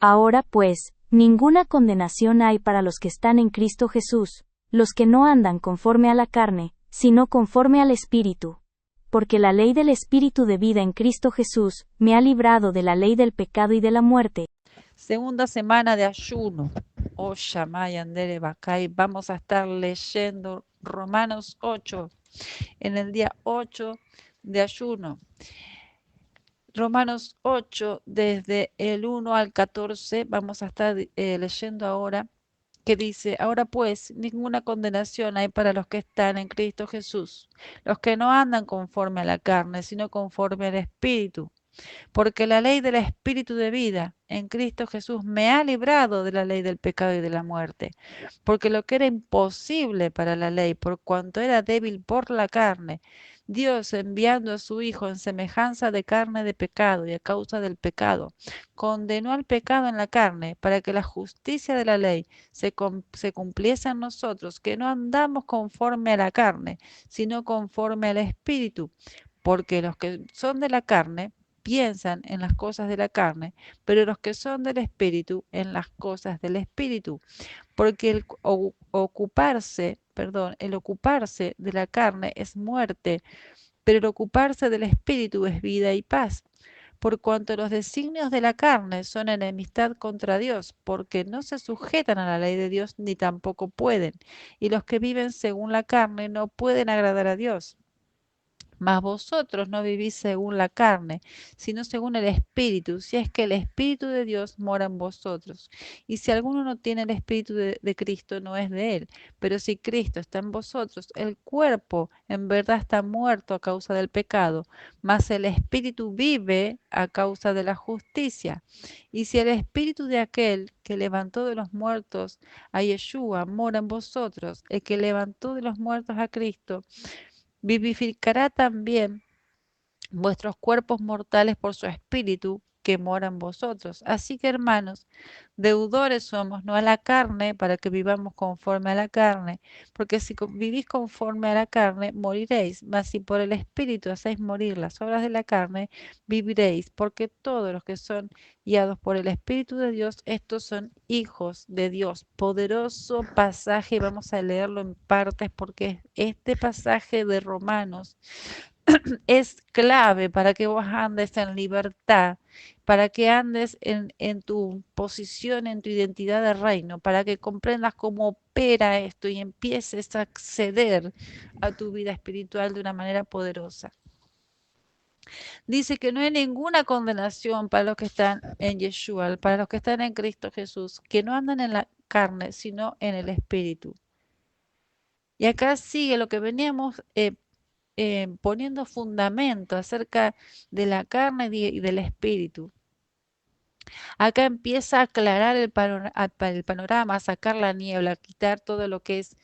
Ahora pues, ninguna condenación hay para los que están en Cristo Jesús, los que no andan conforme a la carne, sino conforme al Espíritu. Porque la ley del Espíritu de vida en Cristo Jesús me ha librado de la ley del pecado y de la muerte. Segunda semana de ayuno. Andere Bacay. Vamos a estar leyendo Romanos 8 en el día 8 de ayuno. Romanos 8, desde el 1 al 14, vamos a estar leyendo ahora, que dice: ahora pues, ninguna condenación hay para los que están en Cristo Jesús, los que no andan conforme a la carne, sino conforme al Espíritu. Porque la ley del Espíritu de vida en Cristo Jesús me ha librado de la ley del pecado y de la muerte. Porque lo que era imposible para la ley, por cuanto era débil por la carne, Dios, enviando a su Hijo en semejanza de carne de pecado y a causa del pecado, condenó al pecado en la carne para que la justicia de la ley se cumpliese en nosotros, que no andamos conforme a la carne, sino conforme al Espíritu. Porque los que son de la carne piensan en las cosas de la carne, pero los que son del Espíritu en las cosas del Espíritu. Porque el ocuparse de la carne es muerte, pero el ocuparse del Espíritu es vida y paz. Por cuanto los designios de la carne son enemistad contra Dios, porque no se sujetan a la ley de Dios ni tampoco pueden, y los que viven según la carne no pueden agradar a Dios. Mas vosotros no vivís según la carne, sino según el Espíritu, si es que el Espíritu de Dios mora en vosotros. Y si alguno no tiene el Espíritu de Cristo, no es de él. Pero si Cristo está en vosotros, el cuerpo en verdad está muerto a causa del pecado, mas el Espíritu vive a causa de la justicia. Y si el Espíritu de aquel que levantó de los muertos a Yeshua mora en vosotros, el que levantó de los muertos a Cristo, vivificará también vuestros cuerpos mortales por su Espíritu que mora en vosotros. Así que, hermanos, deudores somos, no a la carne, para que vivamos conforme a la carne, porque si vivís conforme a la carne, moriréis, mas si por el Espíritu hacéis morir las obras de la carne, viviréis, porque todos los que son guiados por el Espíritu de Dios, estos son hijos de Dios. Poderoso pasaje, vamos a leerlo en partes, porque este pasaje de Romanos es clave para que vos andes en libertad, para que andes en tu posición, en tu identidad de reino, para que comprendas cómo opera esto y empieces a acceder a tu vida espiritual de una manera poderosa. Dice que no hay ninguna condenación para los que están en Yeshua, para los que están en Cristo Jesús, que no andan en la carne, sino en el Espíritu. Y acá sigue lo que veníamos poniendo fundamento acerca de la carne y del espíritu. Acá empieza a aclarar el panorama, a sacar la niebla, a quitar todo lo que es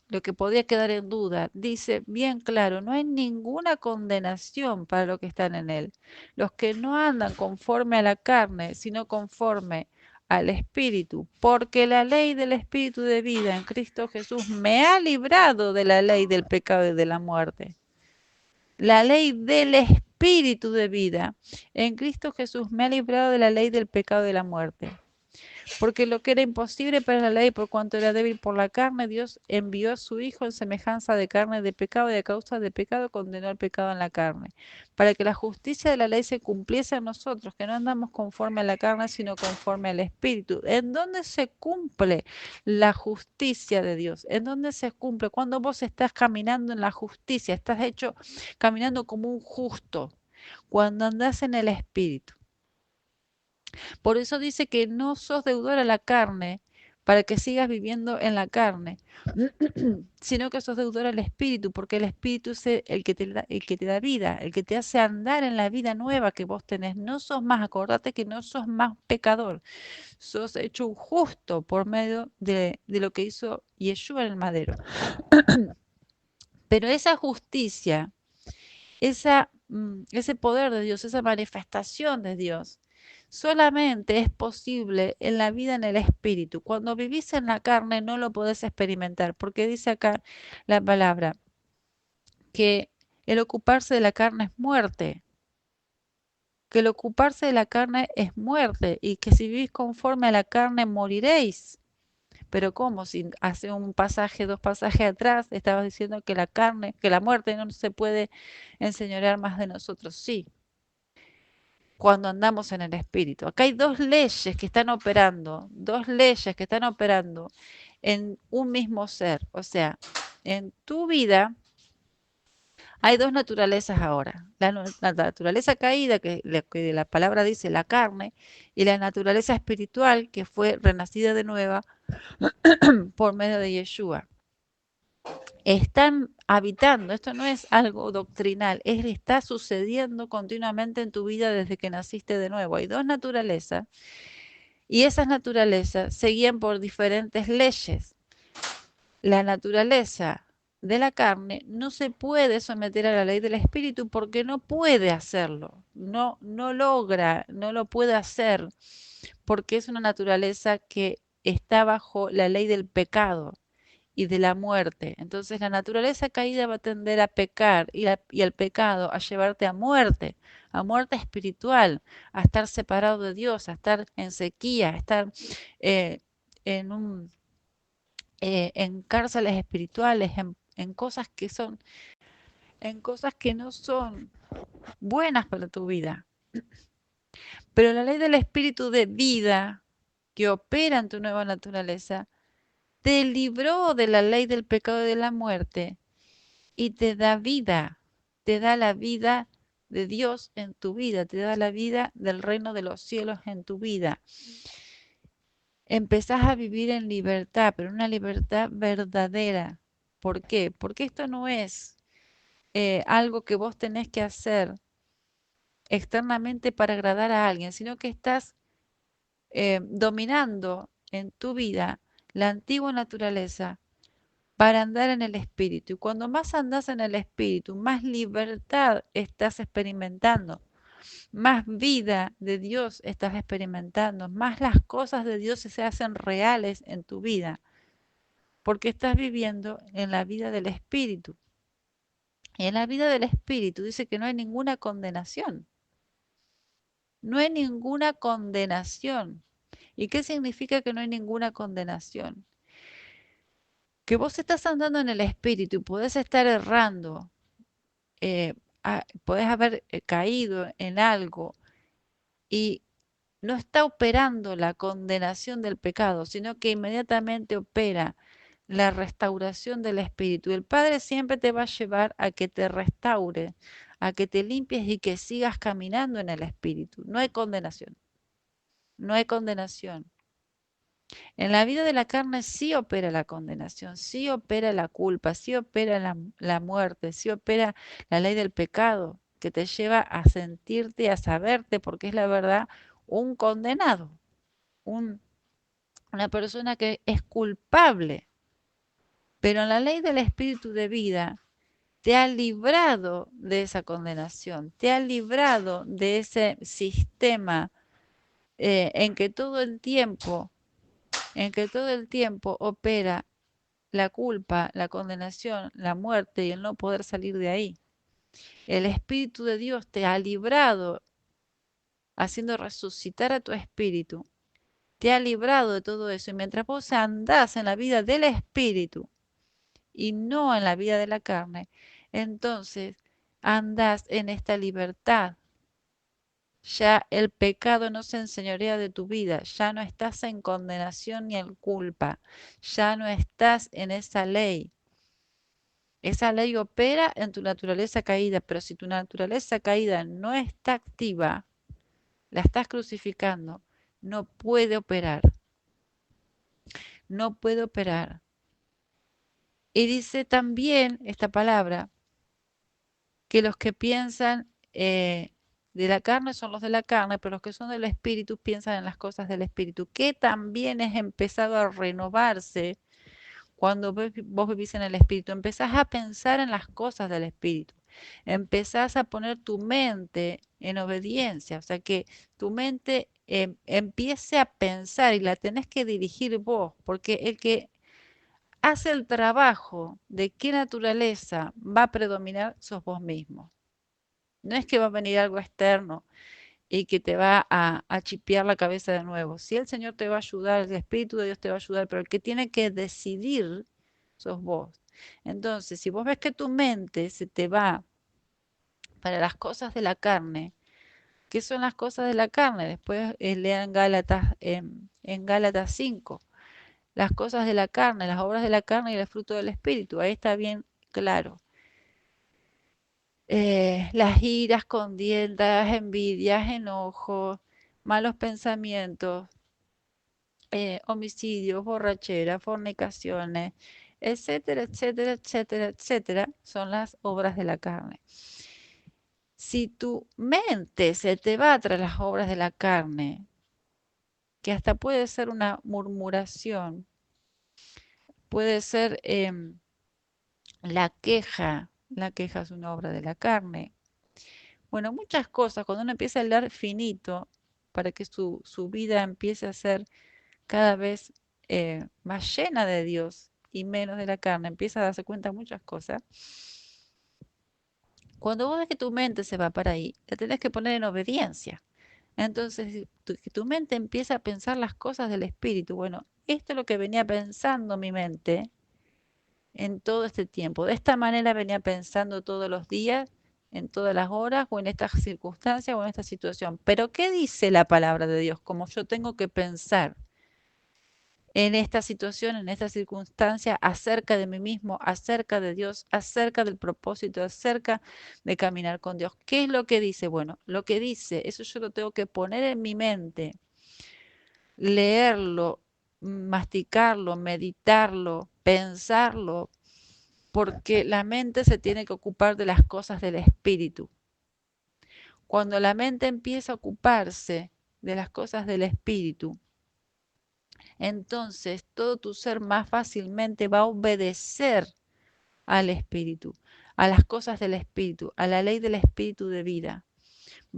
lo que podía quedar en duda. Dice bien claro, no hay ninguna condenación para los que están en él. Los que no andan conforme a la carne, sino conforme al Espíritu, porque la ley del Espíritu de vida en Cristo Jesús me ha librado de la ley del pecado y de la muerte. La ley del Espíritu de vida en Cristo Jesús me ha librado de la ley del pecado y de la muerte. Porque lo que era imposible para la ley, por cuanto era débil por la carne, Dios envió a su Hijo en semejanza de carne de pecado, y a causa de pecado condenó al pecado en la carne, para que la justicia de la ley se cumpliese en nosotros, que no andamos conforme a la carne, sino conforme al Espíritu. ¿En dónde se cumple la justicia de Dios? ¿En dónde se cumple? Cuando vos estás caminando en la justicia, estás hecho caminando como un justo, cuando andás en el Espíritu. Por eso dice que no sos deudor a la carne para que sigas viviendo en la carne, sino que sos deudor al Espíritu, porque el Espíritu es el que te da vida, el que te hace andar en la vida nueva que vos tenés. No sos más, acordate que no sos más pecador, sos hecho un justo por medio de lo que hizo Yeshua en el madero. Pero esa justicia, ese poder de Dios, esa manifestación de Dios, solamente es posible en la vida en el espíritu. Cuando vivís en la carne no lo podés experimentar, porque dice acá la palabra que el ocuparse de la carne es muerte, que el ocuparse de la carne es muerte y que si vivís conforme a la carne moriréis. Pero ¿cómo? Si hace un pasaje, dos pasajes atrás, estabas diciendo que la carne, que la muerte no se puede enseñorear más de nosotros. Sí, cuando andamos en el espíritu. Acá hay dos leyes que están operando, dos leyes que están operando en un mismo ser. O sea, en tu vida hay dos naturalezas ahora. La naturaleza caída, que la palabra dice la carne, y la naturaleza espiritual, que fue renacida de nueva por medio de Yeshua. Están habitando, esto no es algo doctrinal, está sucediendo continuamente en tu vida desde que naciste de nuevo. Hay dos naturalezas y esas naturalezas se guían por diferentes leyes. La naturaleza de la carne no se puede someter a la ley del espíritu porque no puede hacerlo, no logra, no lo puede hacer porque es una naturaleza que está bajo la ley del pecado y de la muerte. Entonces la naturaleza caída va a tender a pecar y el pecado a llevarte a muerte espiritual, a estar separado de Dios, a estar en sequía, a estar eh, en en cárceles espirituales, en cosas que son, en cosas que no son buenas para tu vida. Pero la ley del espíritu de vida que opera en tu nueva naturaleza te libró de la ley del pecado y de la muerte y te da vida, te da la vida de Dios en tu vida, te da la vida del reino de los cielos en tu vida. Empezás a vivir en libertad, pero una libertad verdadera. ¿Por qué? Porque esto no es algo que vos tenés que hacer externamente para agradar a alguien, sino que estás dominando en tu vida la antigua naturaleza para andar en el espíritu. Y cuando más andas en el espíritu, más libertad estás experimentando, más vida de Dios estás experimentando, más las cosas de Dios se hacen reales en tu vida, porque estás viviendo en la vida del espíritu. Y en la vida del espíritu dice que no hay ninguna condenación. No hay ninguna condenación. ¿Y qué significa que no hay ninguna condenación? Que vos estás andando en el espíritu y podés estar errando, eh, podés haber caído en algo y no está operando la condenación del pecado, sino que inmediatamente opera la restauración del espíritu. El Padre siempre te va a llevar a que te restaure, a que te limpies y que sigas caminando en el espíritu. No hay condenación, no hay condenación. En la vida de la carne sí opera la condenación, sí opera la culpa, sí opera la muerte, sí opera la ley del pecado, que te lleva a sentirte, a saberte, porque es la verdad, un condenado, un, una persona que es culpable. Pero en la ley del espíritu de vida te ha librado de esa condenación, te ha librado de ese sistema en que todo el tiempo, opera la culpa, la condenación, la muerte y el no poder salir de ahí. El Espíritu de Dios te ha librado, haciendo resucitar a tu espíritu. Te ha librado de todo eso. Y mientras vos andás en la vida del espíritu y no en la vida de la carne, entonces andás en esta libertad. Ya el pecado no se enseñorea de tu vida, ya no estás en condenación ni en culpa, ya no estás en esa ley. Esa ley opera en tu naturaleza caída, pero si tu naturaleza caída no está activa, la estás crucificando, no puede operar, no puede operar. Y dice también esta palabra, que los que piensan de la carne son los de la carne, pero los que son del espíritu piensan en las cosas del espíritu, que también es empezado a renovarse cuando vos vivís en el espíritu. Empezás a pensar en las cosas del espíritu, empezás a poner tu mente en obediencia, o sea que tu mente empiece a pensar y la tenés que dirigir vos, porque el que hace el trabajo de qué naturaleza va a predominar sos vos mismo. No es que va a venir algo externo. y que te va a chipear la cabeza de nuevo. Si el Señor te va a ayudar, el Espíritu de Dios te va a ayudar, pero el que tiene que decidir sos vos. Entonces, si vos ves que tu mente se te va para las cosas de la carne, ¿qué son las cosas de la carne? Después lean Gálatas, en Gálatas 5, las cosas de la carne, las obras de la carne y el fruto del Espíritu. Ahí está bien claro. Las iras, contiendas, envidias, enojos, malos pensamientos, homicidios, borracheras, fornicaciones, etcétera, etcétera, etcétera, etcétera, son las obras de la carne. Si tu mente se te va tras las obras de la carne, que hasta puede ser una murmuración, puede ser la queja es una obra de la carne. Bueno, muchas cosas, cuando uno empieza a hablar finito, para que su vida empiece a ser cada vez más llena de Dios y menos de la carne, empieza a darse cuenta de muchas cosas. Cuando vos ves que tu mente se va para ahí, la tenés que poner en obediencia. Entonces, que tu mente empieza a pensar las cosas del espíritu. Bueno, esto es lo que venía pensando mi mente en todo este tiempo. De esta manera venía pensando todos los días, en todas las horas, o en estas circunstancias, o en esta situación. Pero, ¿qué dice la palabra de Dios? Como yo tengo que pensar en esta situación, en esta circunstancia, acerca de mí mismo, acerca de Dios, acerca del propósito, acerca de caminar con Dios. ¿Qué es lo que dice? Bueno, lo que dice, eso yo lo tengo que poner en mi mente, leerlo, masticarlo, meditarlo, pensarlo, porque la mente se tiene que ocupar de las cosas del espíritu. Cuando la mente empieza a ocuparse de las cosas del espíritu, entonces todo tu ser más fácilmente va a obedecer al espíritu, a las cosas del espíritu, a la ley del espíritu de vida.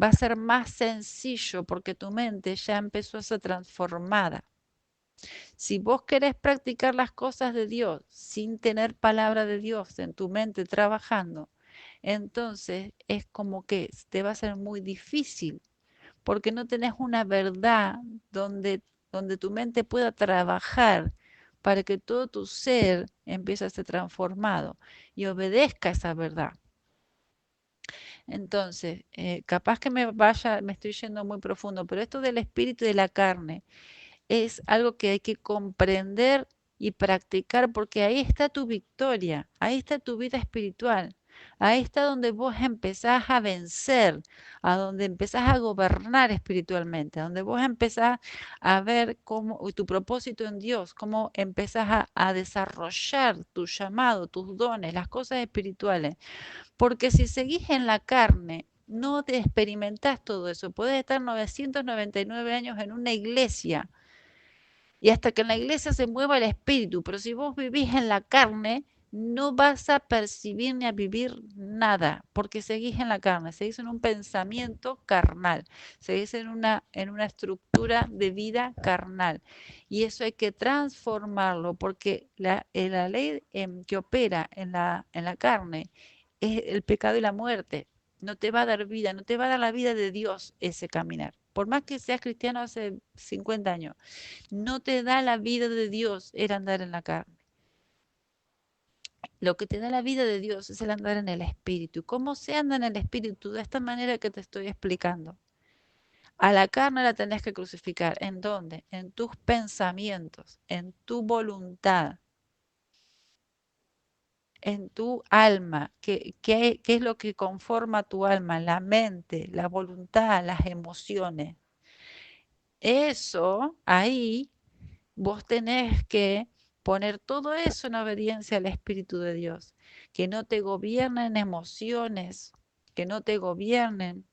Va a ser más sencillo porque tu mente ya empezó a ser transformada. Si vos querés practicar las cosas de Dios sin tener palabra de Dios en tu mente trabajando, entonces es como que te va a ser muy difícil porque no tenés una verdad donde tu mente pueda trabajar para que todo tu ser empiece a ser transformado y obedezca esa verdad. Entonces, capaz que me estoy yendo muy profundo, pero esto del espíritu y de la carne es algo que hay que comprender y practicar porque ahí está tu victoria, ahí está tu vida espiritual, ahí está donde vos empezás a vencer, a donde empezás a gobernar espiritualmente, a donde vos empezás a ver cómo tu propósito en Dios, cómo empezás a desarrollar tu llamado, tus dones, las cosas espirituales. Porque si seguís en la carne, no te experimentás todo eso. Podés estar 999 años en una iglesia y hasta que en la iglesia se mueva el espíritu, pero si vos vivís en la carne, no vas a percibir ni a vivir nada, porque seguís en la carne, seguís en un pensamiento carnal, seguís en una estructura de vida carnal. Y eso hay que transformarlo, porque la ley que opera en la carne es el pecado y la muerte. No te va a dar vida, no te va a dar la vida de Dios ese caminar. Por más que seas cristiano hace 50 años, no te da la vida de Dios el andar en la carne. Lo que te da la vida de Dios es el andar en el Espíritu. ¿Cómo se anda en el Espíritu? De esta manera que te estoy explicando. A la carne la tenés que crucificar. ¿En dónde? En tus pensamientos, en tu voluntad, en tu alma. ¿Qué es lo que conforma tu alma? La mente, la voluntad, las emociones. Eso ahí vos tenés que poner todo eso en obediencia al Espíritu de Dios, que no te gobiernen emociones, que no te gobiernen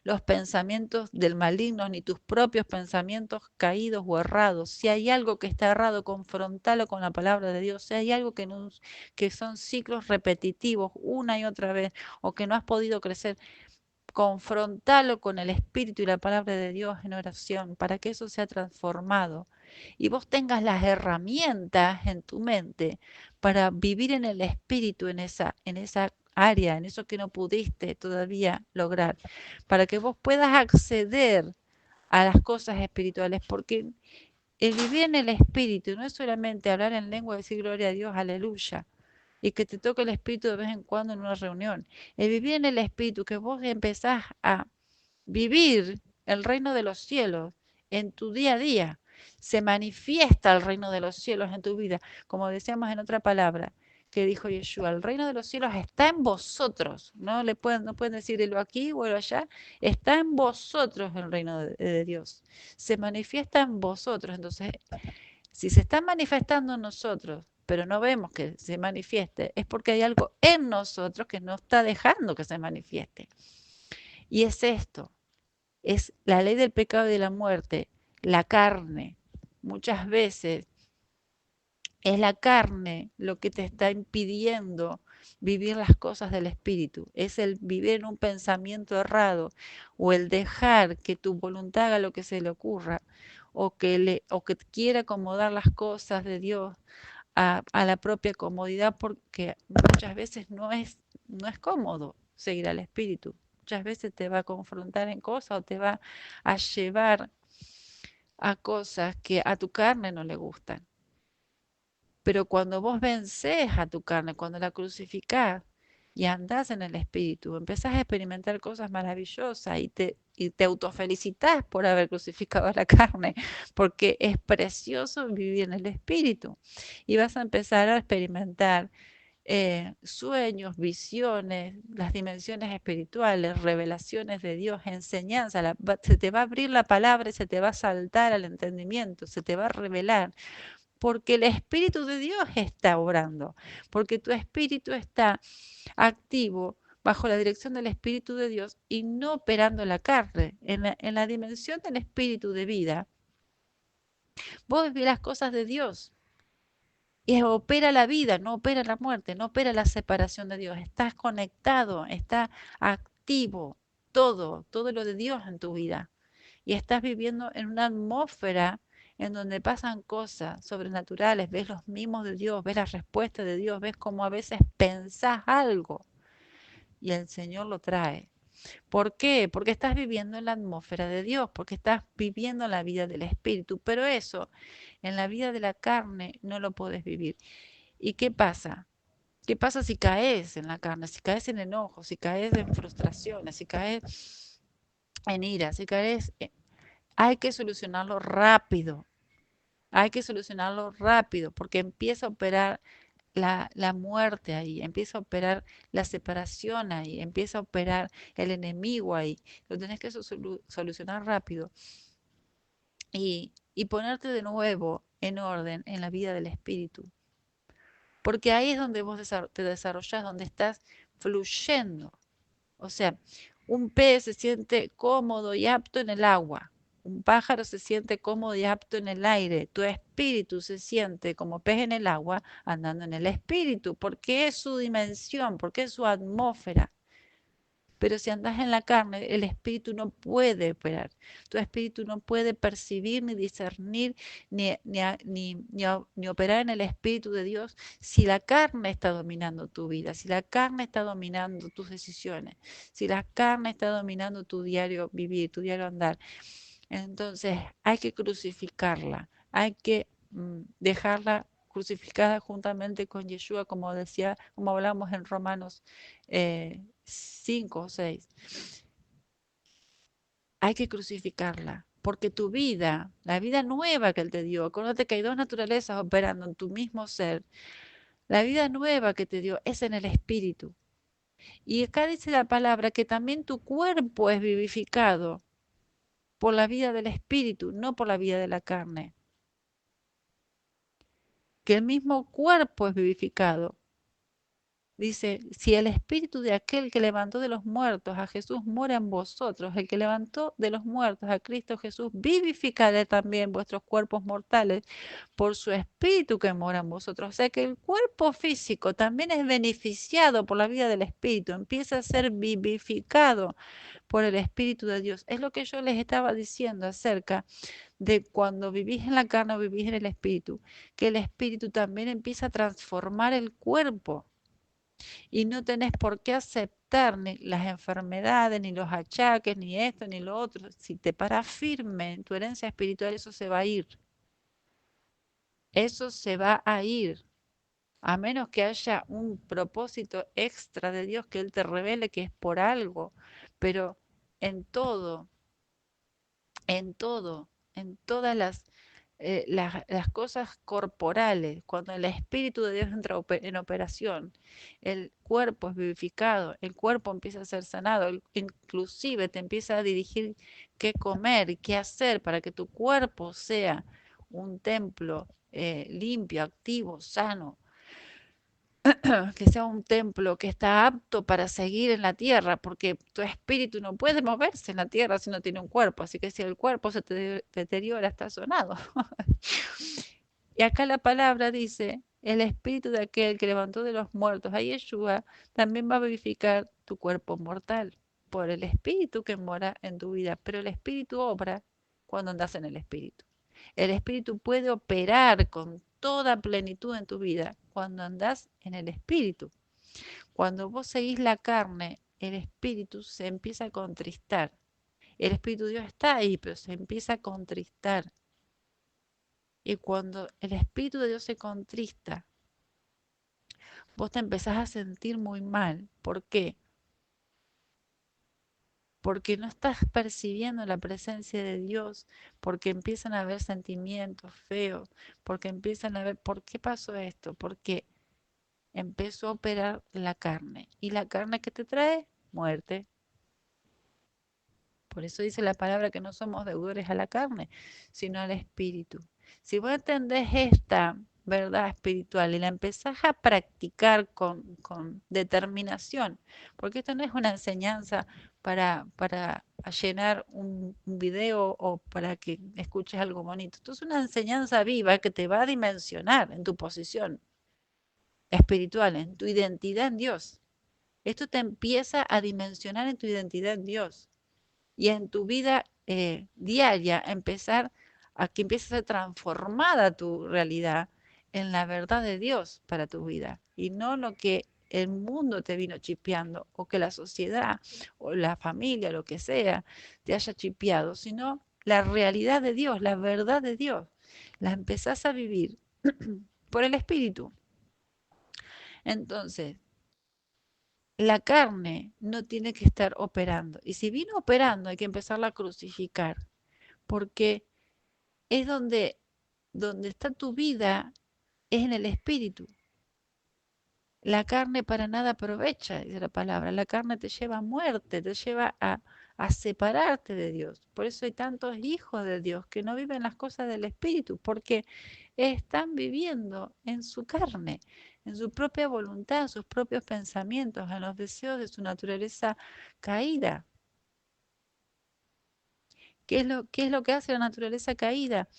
los pensamientos del maligno, ni tus propios pensamientos caídos o errados. Si hay algo que está errado, confrontalo con la palabra de Dios. Si hay algo que son ciclos repetitivos una y otra vez, o que no has podido crecer, confrontalo con el Espíritu y la palabra de Dios en oración para que eso sea transformado y vos tengas las herramientas en tu mente para vivir en el Espíritu, en esa área, en eso que no pudiste todavía lograr, para que vos puedas acceder a las cosas espirituales, porque el vivir en el Espíritu no es solamente hablar en lengua y decir gloria a Dios, aleluya, y que te toque el Espíritu de vez en cuando en una reunión. El vivir en el Espíritu, que vos empezás a vivir el reino de los cielos en tu día a día. Se manifiesta el reino de los cielos en tu vida, como decíamos en otra palabra que dijo Yeshua, el reino de los cielos está en vosotros, no pueden decirlo aquí o allá, está en vosotros el reino de Dios, se manifiesta en vosotros. Entonces, si se está manifestando en nosotros, pero no vemos que se manifieste, es porque hay algo en nosotros que no está dejando que se manifieste. Y es esto, es la ley del pecado y de la muerte, la carne. Muchas veces es la carne lo que te está impidiendo vivir las cosas del Espíritu. Es el vivir en un pensamiento errado o el dejar que tu voluntad haga lo que se le ocurra o que quiera acomodar las cosas de Dios a la propia comodidad, porque muchas veces no es cómodo seguir al Espíritu. Muchas veces te va a confrontar en cosas o te va a llevar a cosas que a tu carne no le gustan. Pero cuando vos vences a tu carne, cuando la crucificás y andás en el Espíritu, empezás a experimentar cosas maravillosas y te autofelicitas por haber crucificado a la carne, porque es precioso vivir en el Espíritu. Y vas a empezar a experimentar sueños, visiones, las dimensiones espirituales, revelaciones de Dios, enseñanza. Se te va a abrir la palabra y se te va a saltar al entendimiento, se te va a revelar porque el Espíritu de Dios está obrando, porque tu espíritu está activo bajo la dirección del Espíritu de Dios y no operando la carne. En la dimensión del Espíritu de vida, vos vivís las cosas de Dios y opera la vida, no opera la muerte, no opera la separación de Dios. Estás conectado, está activo todo lo de Dios en tu vida. Y estás viviendo en una atmósfera en donde pasan cosas sobrenaturales, ves los mimos de Dios, ves las respuestas de Dios, ves cómo a veces pensás algo y el Señor lo trae. ¿Por qué? Porque estás viviendo en la atmósfera de Dios, porque estás viviendo la vida del Espíritu, pero eso en la vida de la carne no lo puedes vivir. ¿Y qué pasa? ¿Qué pasa si caes en la carne, si caes en enojo, si caes en frustraciones, si caes en ira, si caes hay que solucionarlo rápido. Hay que solucionarlo rápido porque empieza a operar la muerte ahí, empieza a operar la separación ahí, empieza a operar el enemigo ahí. Lo tenés que solucionar rápido y ponerte de nuevo en orden en la vida del espíritu. Porque ahí es donde vos te desarrollás, donde estás fluyendo. O sea, un pez se siente cómodo y apto en el agua. Un pájaro se siente cómodo y apto en el aire. Tu espíritu se siente como pez en el agua andando en el espíritu, porque es su dimensión, porque es su atmósfera. Pero si andas en la carne, el espíritu no puede operar. Tu espíritu no puede percibir, ni discernir, ni operar en el espíritu de Dios si la carne está dominando tu vida, si la carne está dominando tus decisiones, si la carne está dominando tu diario vivir, tu diario andar. Entonces hay que crucificarla, hay que dejarla crucificada juntamente con Yeshua, como decía, como hablamos en Romanos 5 o 6. Hay que crucificarla, porque tu vida, la vida nueva que Él te dio, acuérdate que hay dos naturalezas operando en tu mismo ser. La vida nueva que te dio es en el Espíritu. Y acá dice la palabra que también tu cuerpo es vivificado por la vida del Espíritu, no por la vida de la carne. Que el mismo cuerpo es vivificado. Dice, si el espíritu de aquel que levantó de los muertos a Jesús mora en vosotros, el que levantó de los muertos a Cristo Jesús, vivificará también vuestros cuerpos mortales por su espíritu que mora en vosotros. O sea que el cuerpo físico también es beneficiado por la vida del espíritu, empieza a ser vivificado por el espíritu de Dios. Es lo que yo les estaba diciendo acerca de cuando vivís en la carne o vivís en el espíritu, que el espíritu también empieza a transformar el cuerpo. Y no tenés por qué aceptar ni las enfermedades, ni los achaques, ni esto, ni lo otro. Si te paras firme en tu herencia espiritual, eso se va a ir. Eso se va a ir. A menos que haya un propósito extra de Dios que Él te revele que es por algo. Pero en todo, en todas las cosas corporales, cuando el Espíritu de Dios entra en operación, el cuerpo es vivificado, el cuerpo empieza a ser sanado, inclusive te empieza a dirigir qué comer y qué hacer para que tu cuerpo sea un templo limpio, activo, sano, que sea un templo que está apto para seguir en la tierra, porque tu espíritu no puede moverse en la tierra si no tiene un cuerpo, así que si el cuerpo se te deteriora, está sonado. Y acá la palabra dice, el espíritu de aquel que levantó de los muertos a Yeshua también va a vivificar tu cuerpo mortal por el espíritu que mora en tu vida, pero el espíritu obra cuando andas en el espíritu. El espíritu puede operar con toda plenitud en tu vida cuando andás en el espíritu. Cuando vos seguís la carne, el espíritu se empieza a contristar. El espíritu de Dios está ahí, pero se empieza a contristar. Y cuando el espíritu de Dios se contrista, vos te empezás a sentir muy mal. ¿Por qué? Porque no estás percibiendo la presencia de Dios, porque empiezan a haber sentimientos feos, porque empiezan a ver, ¿por qué pasó esto? Porque empezó a operar la carne. ¿Y la carne que te trae? Muerte. Por eso dice la palabra que no somos deudores a la carne, sino al espíritu. Si vos entendés esta verdad espiritual y la empezás a practicar con determinación, porque esto no es una enseñanza para llenar un video o para que escuches algo bonito. Esto es una enseñanza viva que te va a dimensionar en tu posición espiritual, en tu identidad en Dios. Esto te empieza a dimensionar en tu identidad en Dios y en tu vida diaria empezar a que empieces a ser transformada tu realidad en la verdad de Dios para tu vida y no lo que el mundo te vino chipeando o que la sociedad o la familia, lo que sea, te haya chipeado, sino la realidad de Dios, la verdad de Dios. La empezás a vivir por el Espíritu. Entonces, la carne no tiene que estar operando. Y si vino operando, hay que empezarla a crucificar, porque es donde está tu vida, es en el espíritu. La carne para nada aprovecha, dice la palabra. La carne te lleva a muerte, te lleva a separarte de Dios. Por eso hay tantos hijos de Dios que no viven las cosas del espíritu, porque están viviendo en su carne, en su propia voluntad, en sus propios pensamientos, en los deseos de su naturaleza caída. Qué es lo que hace la naturaleza caída?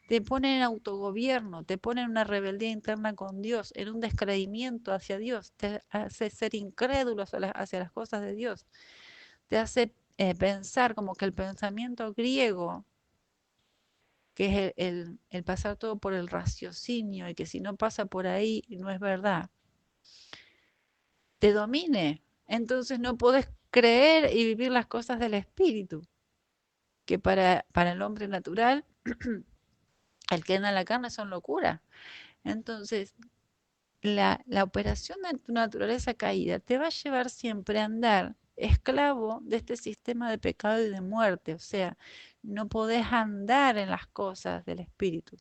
Te pone en autogobierno, te pone en una rebeldía interna con Dios, en un descreimiento hacia Dios, te hace ser incrédulo hacia las cosas de Dios, te hace pensar como que el pensamiento griego, que es el pasar todo por el raciocinio y que si no pasa por ahí no es verdad, te domine. Entonces no podés creer y vivir las cosas del espíritu, que para el hombre natural, el que anda en la carne son locura. Entonces, la operación de tu naturaleza caída te va a llevar siempre a andar esclavo de este sistema de pecado y de muerte. O sea, no podés andar en las cosas del espíritu.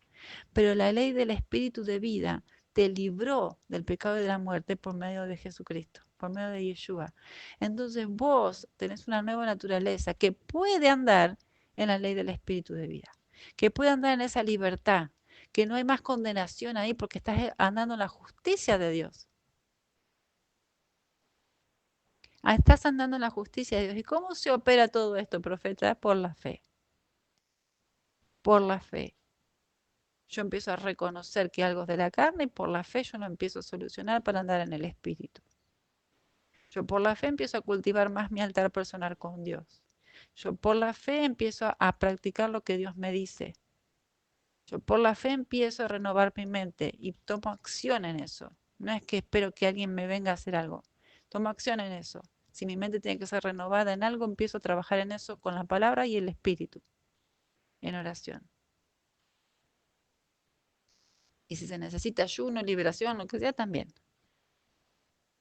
Pero la ley del espíritu de vida te libró del pecado y de la muerte por medio de Jesucristo, por medio de Yeshua. Entonces vos tenés una nueva naturaleza que puede andar en la ley del espíritu de vida, que puede andar en esa libertad, que no hay más condenación ahí porque estás andando en la justicia de Dios. Estás andando en la justicia de Dios. ¿Y cómo se opera todo esto, profeta? Por la fe. Por la fe. Yo empiezo a reconocer que algo es de la carne y por la fe yo lo empiezo a solucionar para andar en el espíritu. Yo por la fe empiezo a cultivar más mi altar personal con Dios. Yo por la fe empiezo a practicar lo que Dios me dice. Yo por la fe empiezo a renovar mi mente y tomo acción en eso. No es que espero que alguien me venga a hacer algo. Tomo acción en eso. Si mi mente tiene que ser renovada en algo, empiezo a trabajar en eso con la palabra y el espíritu, en oración. Y si se necesita ayuno, liberación, lo que sea, también.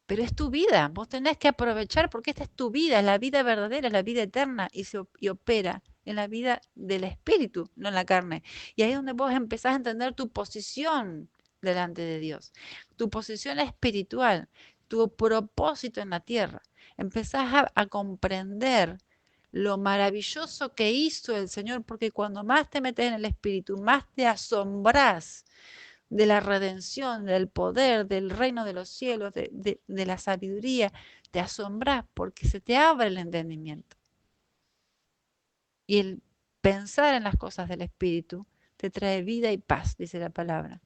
Pero es tu vida, vos tenés que aprovechar porque esta es tu vida, es la vida verdadera, es la vida eterna y opera en la vida del espíritu, no en la carne. Y ahí es donde vos empezás a entender tu posición delante de Dios, tu posición espiritual, tu propósito en la tierra. Empezás a comprender lo maravilloso que hizo el Señor, porque cuando más te metes en el espíritu, más te asombrás de la redención, del poder, del reino de los cielos, de la sabiduría, te asombras porque se te abre el entendimiento. Y el pensar en las cosas del Espíritu te trae vida y paz, dice la palabra.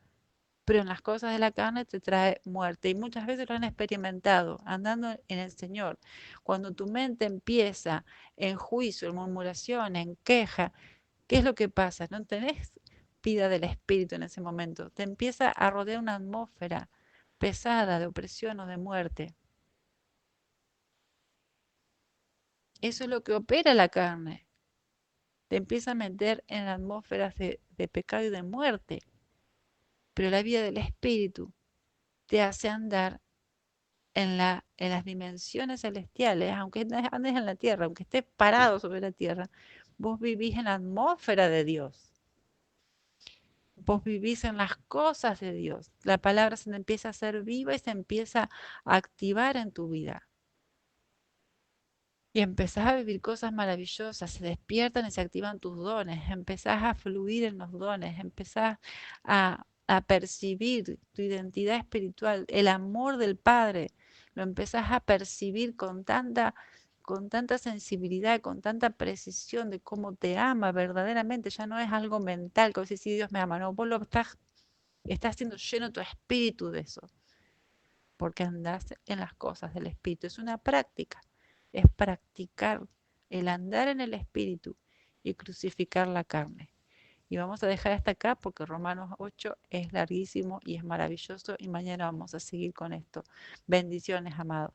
Pero en las cosas de la carne te trae muerte. Y muchas veces lo han experimentado andando en el Señor. Cuando tu mente empieza en juicio, en murmuración, en queja, ¿qué es lo que pasa? No tenés vida del espíritu en ese momento. Te empieza a rodear una atmósfera pesada de opresión o de muerte. Eso es lo que opera la carne. Te empieza a meter en atmósferas de pecado y de muerte. Pero la vida del espíritu te hace andar en las dimensiones celestiales, aunque andes en la tierra, aunque estés parado sobre la tierra, vos vivís en la atmósfera de Dios. Vos vivís en las cosas de Dios. La palabra se empieza a hacer viva y se empieza a activar en tu vida. Y empezás a vivir cosas maravillosas, se despiertan y se activan tus dones, empezás a fluir en los dones, empezás a percibir tu identidad espiritual, el amor del Padre, lo empezás a percibir con tanta sensibilidad, con tanta precisión de cómo te ama verdaderamente, ya no es algo mental, como si Dios me ama, no, vos lo estás siendo lleno tu espíritu de eso, porque andás en las cosas del espíritu. Es una práctica, es practicar el andar en el espíritu y crucificar la carne. Y vamos a dejar hasta acá porque Romanos 8 es larguísimo y es maravilloso y mañana vamos a seguir con esto. Bendiciones, amados.